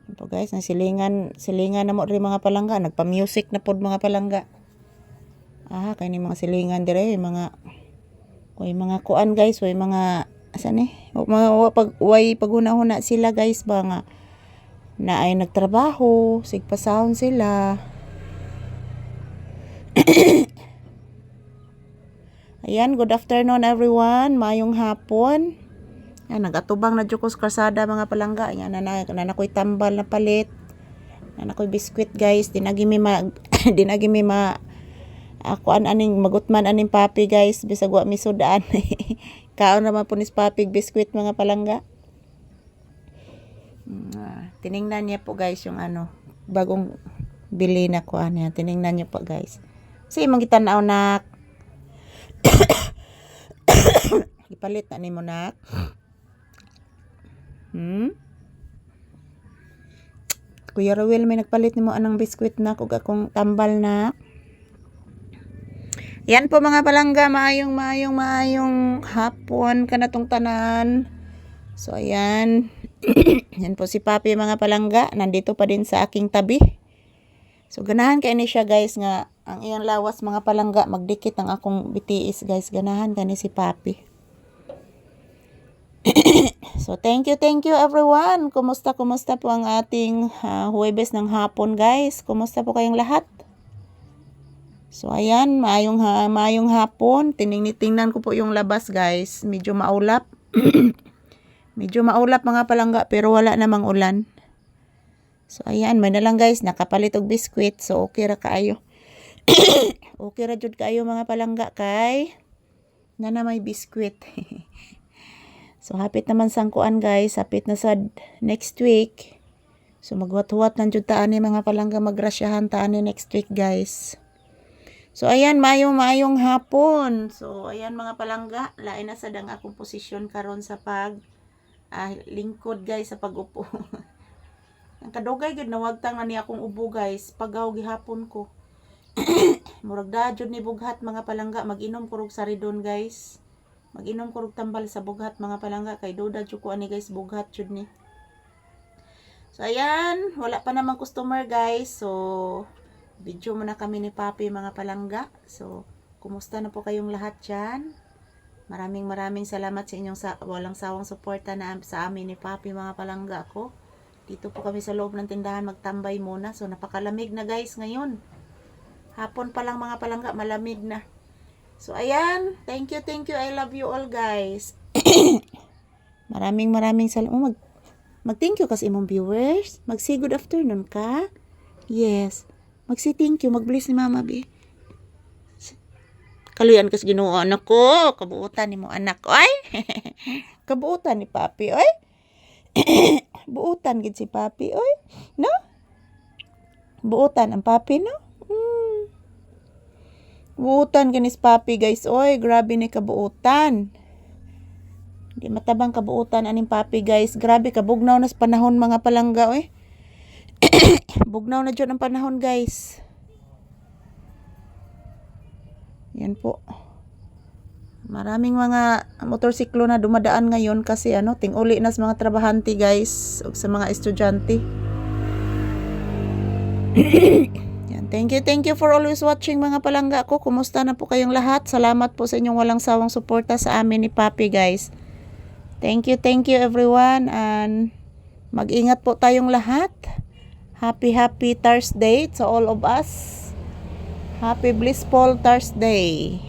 Ito guys, silingan na mo rin mga palangga. Nagpa-music na pod mga palangga. Kay ni mga silingan dire, mga kuan guys, mga asan way paghuna-huna sila guys ba nga na ay nagtrabaho, sigpasahon sila. Ayan, good afternoon everyone. Mayong hapon. Ayan, nagatubang na jukos karsada mga palangga. Ayan, nanakoy tambal na palit. Nanakoy biskwit guys. Dinagimi kuan aning magutman aning papi guys. Bisag wa misudaan. Kaon naman po nis papi biskwit mga palangga. Tiningnan niya po guys yung bagong bili na kuan niya. Tiningnan niyo po guys. Kasi imong gitanaw nak. Ipalit na nimo nak. Kuya Rowel, may nagpalit nimo anang biskwit na kung akong tambal na. Yan po mga palangga, maayong hapon kanatong tanan. So ayan. Yan po si Papi mga palangga, nandito pa din sa aking tabi. So ganahan kay ni siya guys nga ang iyang lawas mga palangga magdikit ang akong BTS guys. Ganahan kani si Papi. So thank you everyone. Kumusta po ang ating Huwebes ng hapon guys? Kumusta po kayong lahat? So ayan, maayong hapon. Tingnan ko po yung labas guys. Medyo maulap. Medyo maulap mga palangga pero wala namang ulan. So ayan, may na lang guys, nakapalit og biskwit. So okay ra kaayo. Okay ra jud kaayo mga palangga kay na may biskwit. So hapit naman sang kuan guys, hapit na sa next week. So magwat-wat lang jud taan ni mga palangga, magrasyahan taan ni next week guys. So ayan, maayong hapon. So ayan mga palangga, lain na sad ang akong posisyon karon sa lingkod guys sa pag-upo. Ang kadugay gid nawagtang na ni akong ubo guys, pagaw gihapon ko. Murag dadyod ni bughat mga palangga, mag-inom ko og saridon guys. Mag-inom ko og tambal sa bughat mga palangga kay duda jud ko ani guys, bughat jud ni. So ayan, wala pa namang customer guys. So video muna kami ni Papi mga palangga. So kumusta na po kayong lahat diyan? Maraming salamat sa inyong walang sawang suporta na sa amin ni Papi mga palangga ko. Dito po kami sa loob ng tindahan magtambay muna. So napakalamig na guys ngayon. Hapon pa lang mga palangga, malamig na. So ayan, thank you. I love you all guys. Maraming salamat. Mag-thank you kasi imong viewers. Mag-say good afternoon ka. Yes. Mag-say thank you. Mag-bless ni Mama B. Kaluyan kas Ginoo anak ko. Kabuutan ni mo anak. Oy. Kabuutan ni Papi. Oy. Buutan gid si Papi. Oy. No? Buutan ang Papi no? Buutan kanis Papi guys. Oy, grabe ni kabuutan. Di matabang kabuutan aning Papi guys. Grabe kabugnaw na sa panahon mga palangga oy. Bugnaw na jud ang panahon guys. Yan po. Maraming mga motorsiklo na dumadaan ngayon kasi ting-uli na sa mga trabahante guys ug sa mga estudyante. Yan. Thank you for always watching mga palangga ko. Kumusta na po kayong lahat? Salamat po sa inyong walang sawang suporta sa amin ni Papi guys. Thank you everyone and mag-ingat po tayong lahat. Happy Thursday to all of us. Happy blissful Thursday.